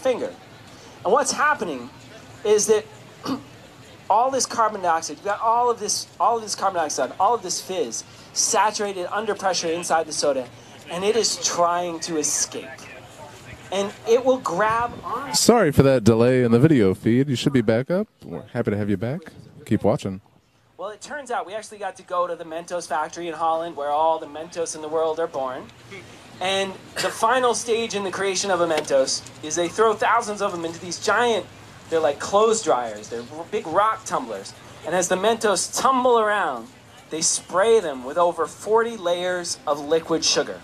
finger. And what's happening is that all this carbon dioxide, you've got all of this carbon dioxide, all of this fizz saturated under pressure inside the soda, and it is trying to escape. And it will grab on. Sorry for that delay in the video feed. You should be back up. We're happy to have you back. Keep watching. Well, it turns out we actually got to go to the Mentos factory in Holland, where all the Mentos in the world are born. And the final stage in the creation of a Mentos is they throw thousands of them into these giant, they're like clothes dryers, they're big rock tumblers. And as the Mentos tumble around, they spray them with over 40 layers of liquid sugar.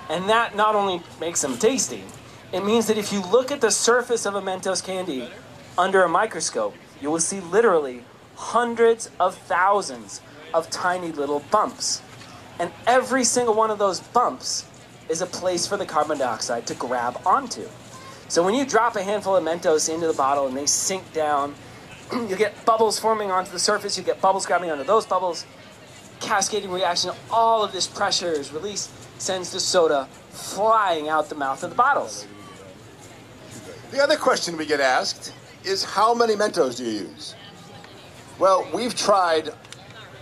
And that not only makes them tasty, it means that if you look at the surface of a Mentos candy under a microscope, you will see literally hundreds of thousands of tiny little bumps. And every single one of those bumps is a place for the carbon dioxide to grab onto. So when you drop a handful of Mentos into the bottle and they sink down, you get bubbles forming onto the surface, you get bubbles grabbing onto those bubbles, cascading reaction, all of this pressure is released, sends the soda flying out the mouth of the bottles. The other question we get asked is, how many Mentos do you use? Well, we've tried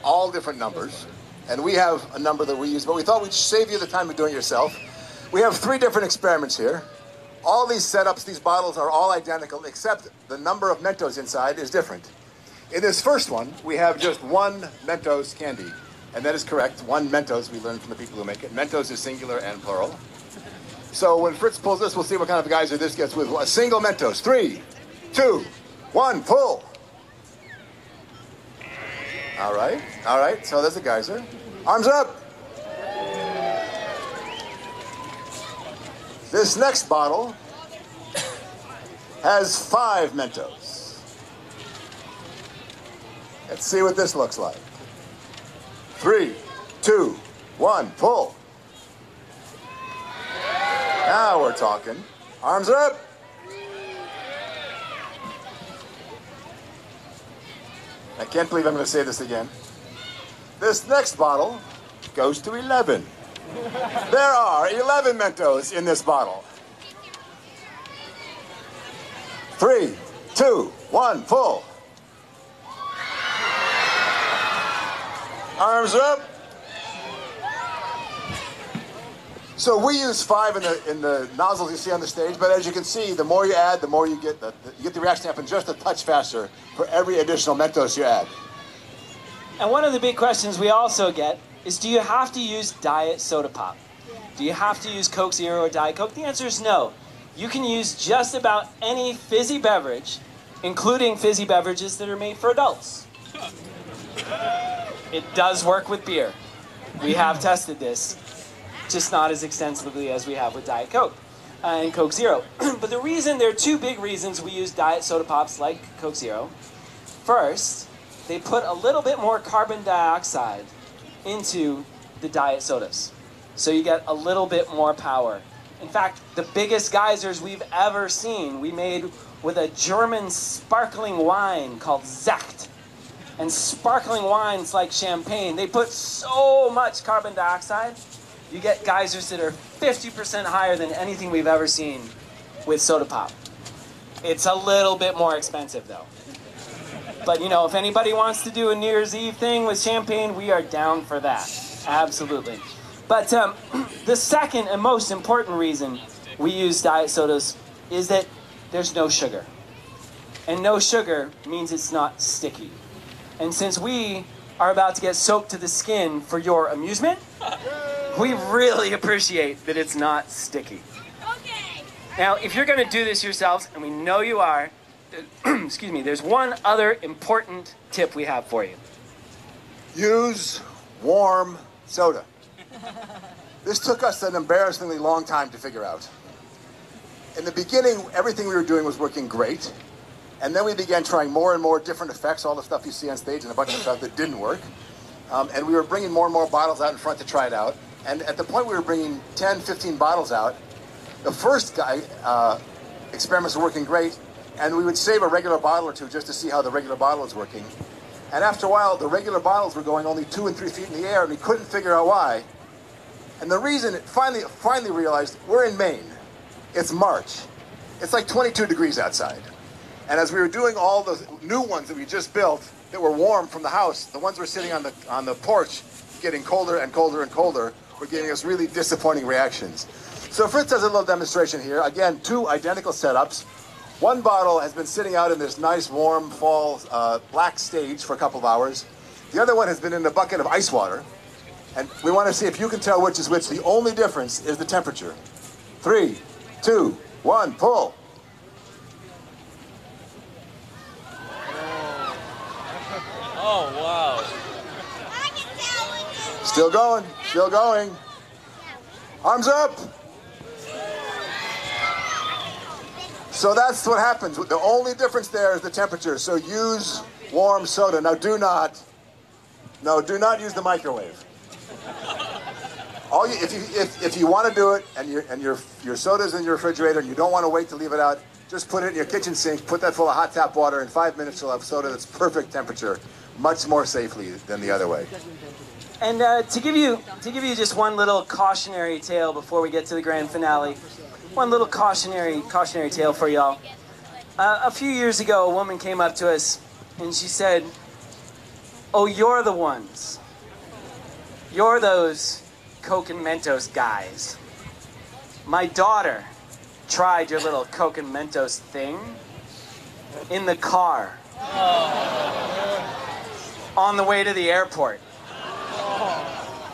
all different numbers, and we have a number that we use, but we thought we'd save you the time of doing it yourself. We have 3 different experiments here. All these setups, these bottles are all identical, except the number of Mentos inside is different. In this first one, we have just 1 Mentos candy. And that is correct. 1 Mentos, we learned from the people who make it. Mentos is singular and plural. So when Fritz pulls this, we'll see what kind of a geyser this gets with a single Mentos. 3, 2, 1, pull. All right, so there's a geyser. Arms up. This next bottle has 5 Mentos. Let's see what this looks like. 3, 2, 1, pull. Now we're talking. Arms up. I can't believe I'm going to say this again. This next bottle goes to 11. There are 11 Mentos in this bottle. 3, 2, 1, pull. Arms up. So we use 5 in the nozzles you see on the stage, but as you can see, the more you add, the more you get the reaction to happen just a touch faster for every additional Mentos you add. And one of the big questions we also get is, do you have to use diet soda pop? Do you have to use Coke Zero or Diet Coke? The answer is no. You can use just about any fizzy beverage, including fizzy beverages that are made for adults. It does work with beer. We have tested this, just not as extensively as we have with Diet Coke and Coke Zero. But the reason, there are 2 big reasons we use diet soda pops like Coke Zero. First, they put a little bit more carbon dioxide into the diet sodas. So you get a little bit more power. In fact, the biggest geysers we've ever seen, we made with a German sparkling wine called Sekt. And sparkling wines like champagne, they put so much carbon dioxide, you get geysers that are 50% higher than anything we've ever seen with soda pop. It's a little bit more expensive though. But you know, if anybody wants to do a New Year's Eve thing with champagne, we are down for that. Absolutely. But the second and most important reason we use diet sodas is that there's no sugar. And no sugar means it's not sticky. And since we are about to get soaked to the skin for your amusement, we really appreciate that it's not sticky. Okay. Now, if you're going to do this yourselves, and we know you are, excuse me, there's one other important tip we have for you. Use warm soda. This took us an embarrassingly long time to figure out. In the beginning, everything we were doing was working great. And then we began trying more and more different effects, all the stuff you see on stage and a bunch of stuff that didn't work. And we were bringing more and more bottles out in front to try it out. And at the point we were bringing 10, 15 bottles out, the first experiments were working great, and we would save a regular bottle or 2 just to see how the regular bottle was working. And after a while, the regular bottles were going only 2 and 3 feet in the air, and we couldn't figure out why. And the reason, finally realized, we're in Maine. It's March. it's like 22 degrees outside. And as we were doing all the new ones that we just built that were warm from the house, the ones we're sitting on the porch, getting colder and colder and colder, were giving us really disappointing reactions. So Fritz has a little demonstration here. Again, 2 identical setups. One bottle has been sitting out in this nice warm fall black stage for a couple of hours. The other one has been in a bucket of ice water. And we want to see if you can tell which is which. The only difference is the temperature. 3, 2, 1, pull. Oh, wow. Still going, still going. Arms up. So that's what happens. The only difference there is the temperature. So use warm soda. Now do not use the microwave. If you want to do it and your soda's in your refrigerator and you don't want to wait to leave it out, just put it in your kitchen sink, put that full of hot tap water. In 5 minutes you'll have soda that's perfect temperature, much more safely than the other way. And to give you just one little cautionary tale before we get to the grand finale, one little cautionary tale for y'all. A few years ago, a woman came up to us and she said, "Oh, you're the ones. You're those Coke and Mentos guys. My daughter tried your little Coke and Mentos thing in the car on the way to the airport."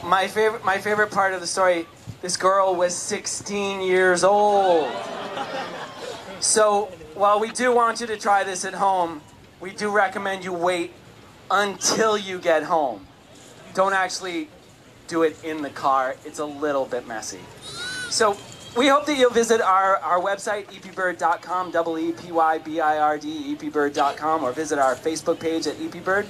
My favorite part of the story, this girl was 16 years old. So while we do want you to try this at home, we do recommend you wait until you get home. Don't actually do it in the car. It's a little bit messy. So we hope that you'll visit our website, epbird.com, EEPYBIRD, epbird.com, or visit our Facebook page at epbird.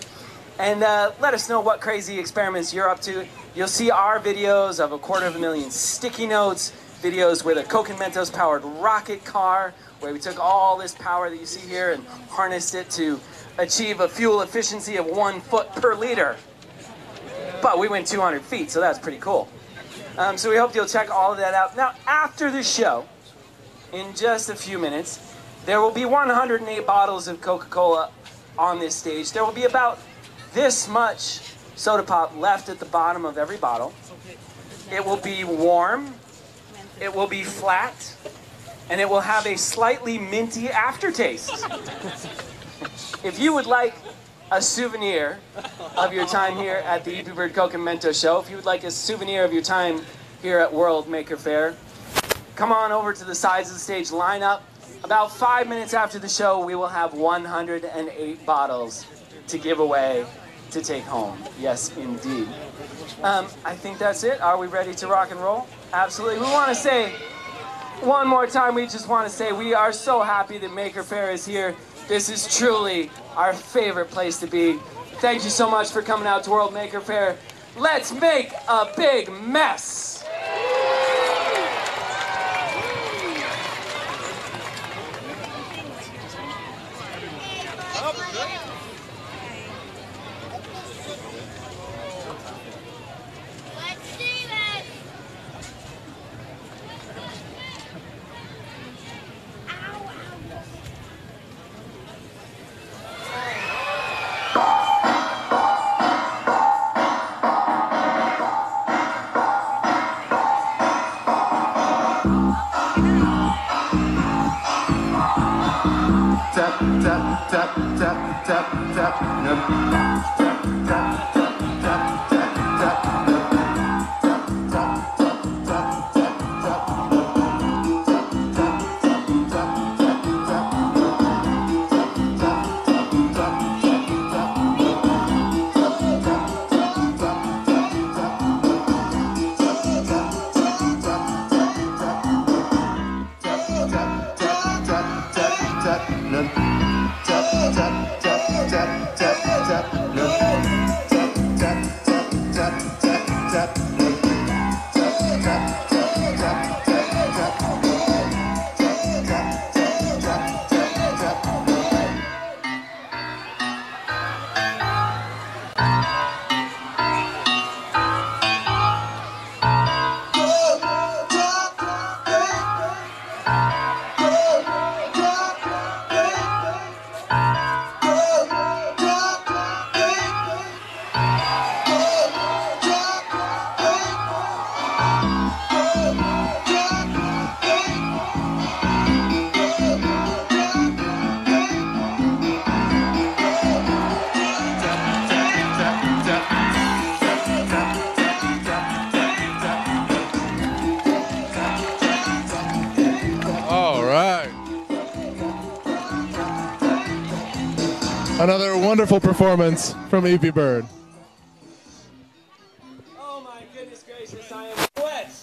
And let us know what crazy experiments you're up to. You'll see our videos of 250,000 sticky notes, videos with a Coke and Mentos powered rocket car, where we took all this power that you see here and harnessed it to achieve a fuel efficiency of 1 foot per liter. But we went 200 feet, so that's pretty cool. So we hope you'll check all of that out. Now, after the show, in just a few minutes, there will be 108 bottles of Coca-Cola on this stage. There will be about this much soda pop left at the bottom of every bottle. It will be warm, it will be flat, and it will have a slightly minty aftertaste. If you would like a souvenir of your time here at the EP Bird Coke and Mentos show, if you would like a souvenir of your time here at World Maker Faire, come on over to the sides of the stage, line up. About 5 minutes after the show, we will have 108 bottles to give away to take home. Yes, indeed. I think that's it. Are we ready to rock and roll? Absolutely. We want to say one more time, we just want to say we are so happy that Maker Faire is here. This is truly our favorite place to be. Thank you so much for coming out to World Maker Faire. Let's make a big mess. Tap, tap, tap, tap, tap, tap, tap, tap, tap, tap, Another wonderful performance from EP Bird. Oh my goodness gracious, I am wet.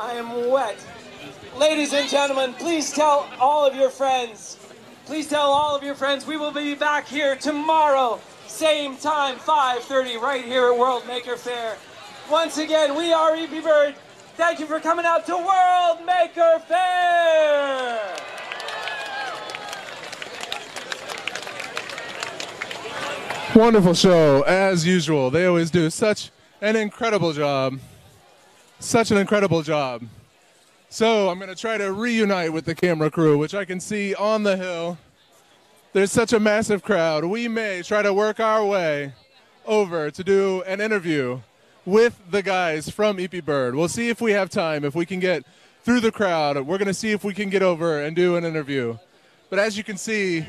I am wet. Ladies and gentlemen, please tell all of your friends. Please tell all of your friends we will be back here tomorrow, same time, 5:30, right here at World Maker Faire. Once again, we are EP Bird. Thank you for coming out to World Maker Faire. Wonderful show, as usual. They always do such an incredible job. Such an incredible job. So I'm going to try to reunite with the camera crew, which I can see on the hill. There's such a massive crowd. We may try to work our way over to do an interview with the guys from EP Bird. We'll see if we have time, if we can get through the crowd. We're going to see if we can get over and do an interview. But as you can see,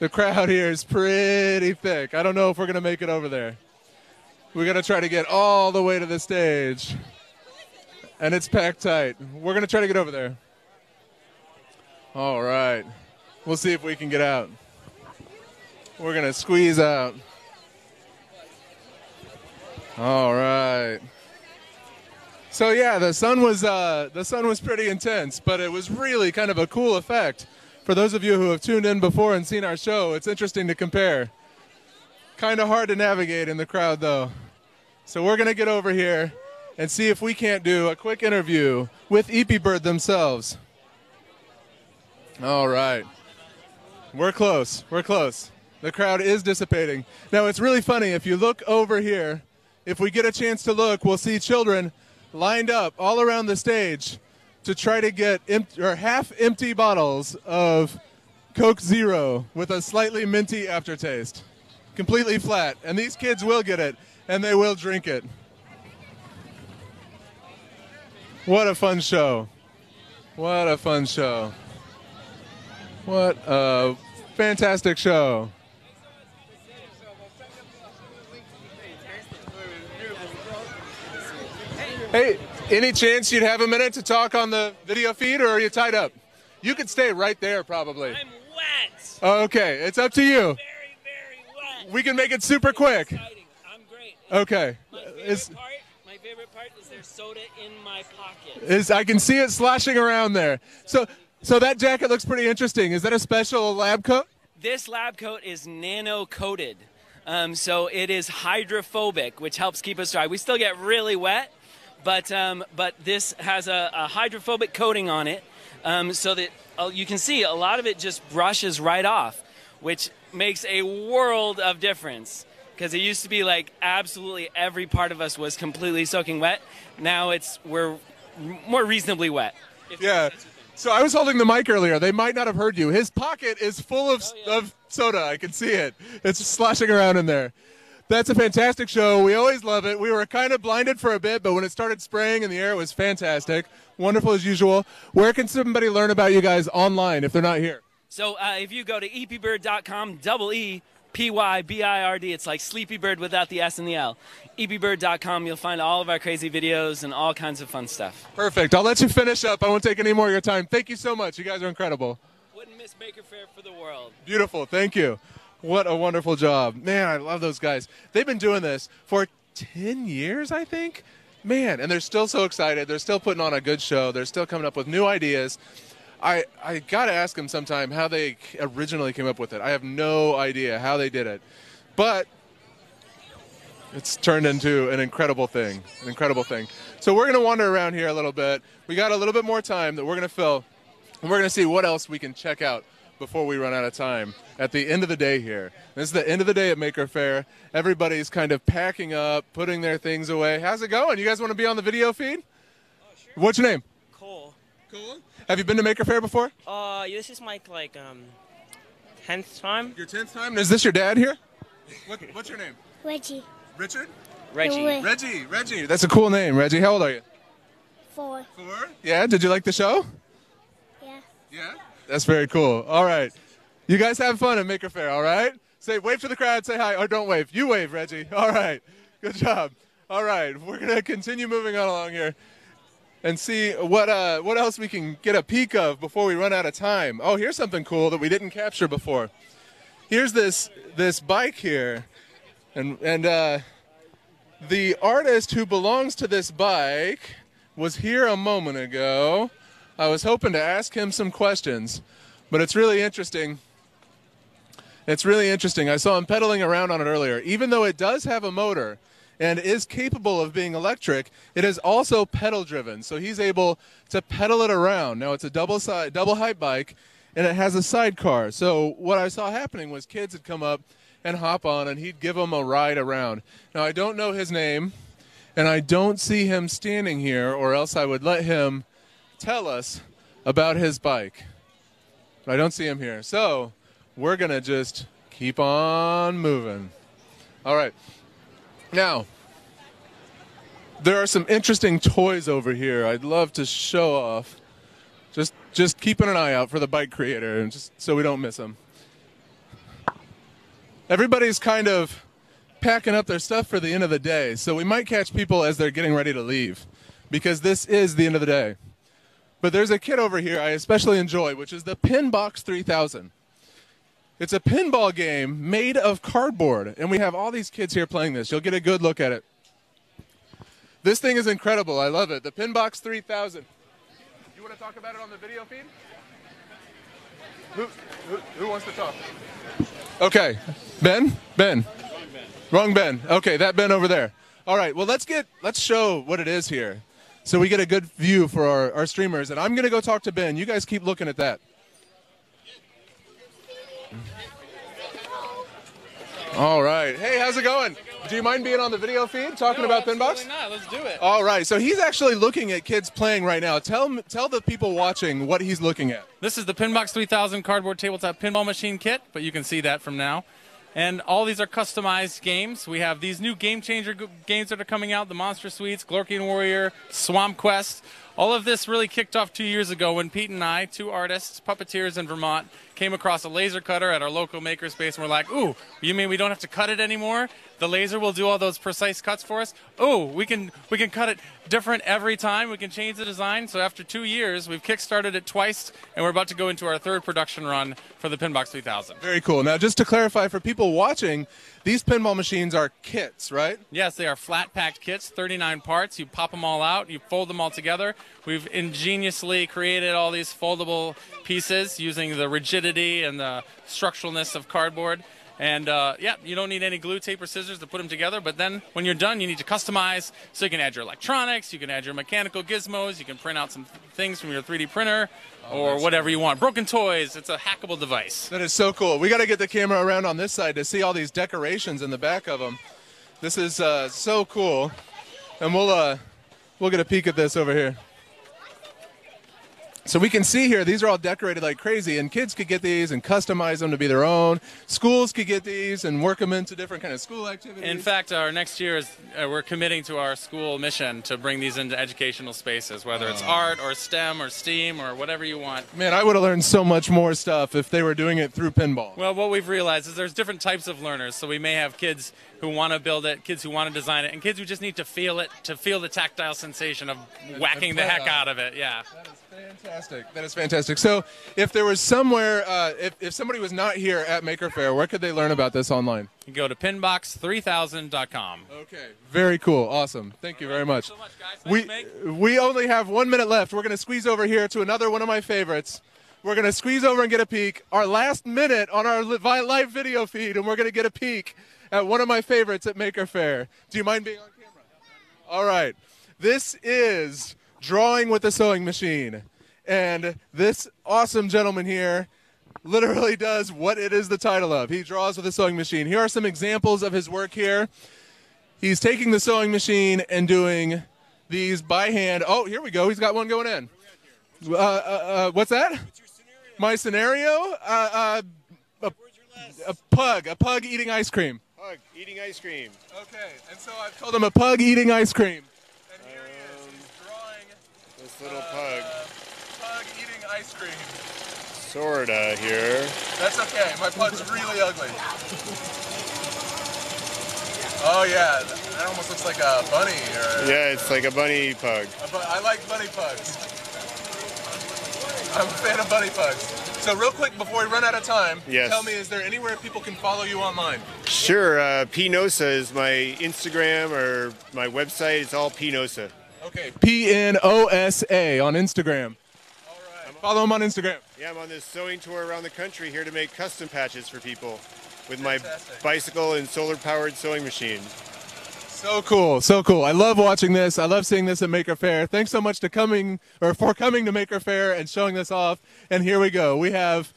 the crowd here is pretty thick. I don't know if we're going to make it over there. We're going to try to get all the way to the stage. And it's packed tight. We're going to try to get over there. All right. We'll see if we can get out. We're going to squeeze out. All right. So yeah, the sun was pretty intense, but it was really kind of a cool effect. For those of you who have tuned in before and seen our show, it's interesting to compare. Kind of hard to navigate in the crowd, though. So we're going to get over here and see if we can't do a quick interview with EP Bird themselves. All right. We're close. We're close. The crowd is dissipating. Now, it's really funny. If you look over here, if we get a chance to look, we'll see children lined up all around the stage to try to get half-empty bottles of Coke Zero with a slightly minty aftertaste. Completely flat. And these kids will get it, and they will drink it. What a fun show. What a fun show. What a fantastic show. Hey, any chance you'd have a minute to talk on the video feed, or are you tied up? You could stay right there, probably. I'm wet. Okay, it's up to you. Very, very wet. We can make it super quick. Exciting. I'm great. Okay. My favorite part is there's soda in my pocket. I can see it sloshing around there. So that jacket looks pretty interesting. Is that a special lab coat? This lab coat is nano-coated. So it is hydrophobic, which helps keep us dry. We still get really wet, but this has a hydrophobic coating on it, so that you can see a lot of it just brushes right off, which makes a world of difference. Because it used to be like absolutely every part of us was completely soaking wet. Now we're more reasonably wet. Yeah. So I was holding the mic earlier. They might not have heard you. His pocket is full of soda. I can see it. It's sloshing around in there. That's a fantastic show. We always love it. We were kind of blinded for a bit, but when it started spraying in the air, it was fantastic. Wonderful as usual. Where can somebody learn about you guys online if they're not here? So if you go to epbird.com, EPYBIRD, it's like Sleepy Bird without the S and the L. epbird.com, you'll find all of our crazy videos and all kinds of fun stuff. Perfect. I'll let you finish up. I won't take any more of your time. Thank you so much. You guys are incredible. Wouldn't miss Maker Faire for the world. Beautiful. Thank you. What a wonderful job. Man, I love those guys. They've been doing this for 10 years, I think. Man, and they're still so excited. They're still putting on a good show. They're still coming up with new ideas. I got to ask them sometime how they originally came up with it. I have no idea how they did it. But it's turned into an incredible thing, So we're going to wander around here a little bit. We got a little bit more time that we're going to fill, and we're going to see what else we can check out before we run out of time at the end of the day here. This is the end of the day at Maker Faire. Everybody's kind of packing up, putting their things away. How's it going? You guys want to be on the video feed? Oh, sure. What's your name? Cole. Cole? Have you been to Maker Faire before? This is my 10th time. Your 10th time? Is this your dad here? What's your name? Reggie. Richard? Reggie. Reggie. That's a cool name. Reggie, how old are you? 4. 4? Yeah? Did you like the show? Yeah. Yeah? That's very cool. All right. You guys have fun at Maker Faire, all right? Wave to the crowd, say hi, or don't wave. You wave, Reggie. All right. Good job. All right. We're going to continue moving on along here and see what else we can get a peek of before we run out of time. Oh, here's something cool that we didn't capture before. here's this bike here, and the artist who belongs to this bike was here a moment ago. I was hoping to ask him some questions, but it's really interesting. It's really interesting. I saw him pedaling around on it earlier. Even though it does have a motor and is capable of being electric, it is also pedal driven. So he's able to pedal it around. Now it's a double height bike, and it has a sidecar. So what I saw happening was kids would come up and hop on, and he'd give them a ride around. Now I don't know his name, and I don't see him standing here, or else I would let him tell us about his bike. But I don't see him here. So we're going to just keep on moving. All right. Now, there are some interesting toys over here I'd love to show off. Just keeping an eye out for the bike creator, and just so we don't miss him. Everybody's kind of packing up their stuff for the end of the day, so we might catch people as they're getting ready to leave, because this is the end of the day. But there's a kit over here I especially enjoy, which is the Pinbox 3000. It's a pinball game made of cardboard, and we have all these kids here playing this. You'll get a good look at it. This thing is incredible. I love it. The Pinbox 3000. You want to talk about it on the video feed? Who wants to talk? Okay. Ben? Ben. Wrong Ben. Okay, that Ben over there. All right, well, let's show what it is here so we get a good view for our streamers. And I'm going to go talk to Ben. You guys keep looking at that. All right. Hey, how's it going? Do you mind being on the video feed talking about Pinbox? Absolutely not. Let's do it. All right. So he's actually looking at kids playing right now. Tell the people watching what he's looking at. This is the Pinbox 3000 cardboard tabletop pinball machine kit, but you can see that from now. And all these are customized games. We have these new game changer games that are coming out, the Monster Suites, Glorkian Warrior, Swamp Quest. All of this really kicked off 2 years ago when Pete and I, two artists, puppeteers in Vermont, came across a laser cutter at our local makerspace, and we're like, ooh, you mean we don't have to cut it anymore? The laser will do all those precise cuts for us? Oh, we can cut it different every time. We can change the design. So after 2 years, we've kickstarted it twice, and we're about to go into our third production run for the Pinbox 3000. Very cool. Now, just to clarify for people watching, these pinball machines are kits, right? Yes, they are flat-packed kits, 39 parts. You pop them all out, you fold them all together. We've ingeniously created all these foldable pieces using the rigidity and the structuralness of cardboard. And, yeah, you don't need any glue, tape, or scissors to put them together. But then when you're done, you need to customize. So you can add your electronics, you can add your mechanical gizmos, you can print out some things from your 3D printer, or whatever you want. Broken toys. It's a hackable device. That is so cool. We got to get the camera around on this side to see all these decorations in the back of them. This is so cool. And we'll get a peek at this over here. So we can see here, these are all decorated like crazy, and kids could get these and customize them to be their own. Schools could get these and work them into different kind of school activities. In fact, our next year is we're committing to our school mission to bring these into educational spaces, whether it's art or STEM or STEAM or whatever you want. Man, I would have learned so much more stuff if they were doing it through pinball. Well, what we've realized is there's different types of learners. So we may have kids who want to build it, kids who want to design it, and kids who just need to feel it, to feel the tactile sensation of whacking the heck out of it. Yeah. That is fantastic. That is fantastic. So if there was somewhere, if somebody was not here at Maker Faire, where could they learn about this online? You go to pinbox3000.com. Okay. Very cool. Awesome. Thank you very much. Thanks so much, guys. We only have 1 minute left. We're going to squeeze over here to another one of my favorites. We're going to squeeze over and get a peek. Our last minute on our live video feed, and we're going to get a peek at one of my favorites at Maker Faire. Do you mind being on camera? All right. This is Drawing with a Sewing Machine. And this awesome gentleman here literally does what it is the title of. He draws with a sewing machine. Here are some examples of his work here. He's taking the sewing machine and doing these by hand. Oh, here we go. He's got one going in. What's that? What's your scenario? My scenario? A pug eating ice cream. Pug eating ice cream. Okay, and so I've told him a pug eating ice cream. And here he is. He's drawing this little pug. Pug eating ice cream. Sorta here. That's okay. My pug's really ugly. Oh yeah, that almost looks like a bunny. Yeah, it's like a bunny pug. I like bunny pugs. I'm a fan of bunny pugs. So real quick, before we run out of time, Yes. tell me, is there anywhere people can follow you online? Sure, Pnosa is my Instagram or my website. It's all Pnosa. Okay, PNOSA on Instagram. All right. Follow him on Instagram. Yeah, I'm on this sewing tour around the country here to make custom patches for people with my Fantastic. bicycle and solar-powered sewing machine. So cool, so cool. I love watching this. I love seeing this at Maker Faire. Thanks so much for coming to Maker Faire and showing this off. And here we go. We have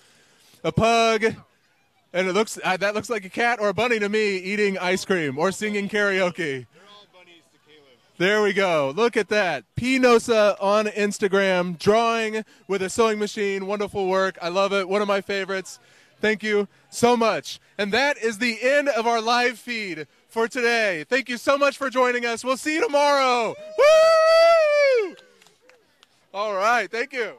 a pug, and it looks that looks like a cat or a bunny to me eating ice cream or singing karaoke. They're all bunnies to Caleb. There we go. Look at that. Pnosa on Instagram, drawing with a sewing machine. Wonderful work. I love it. One of my favorites. Thank you so much. And that is the end of our live feed for today. Thank you so much for joining us. We'll see you tomorrow. Woo! All right. Thank you.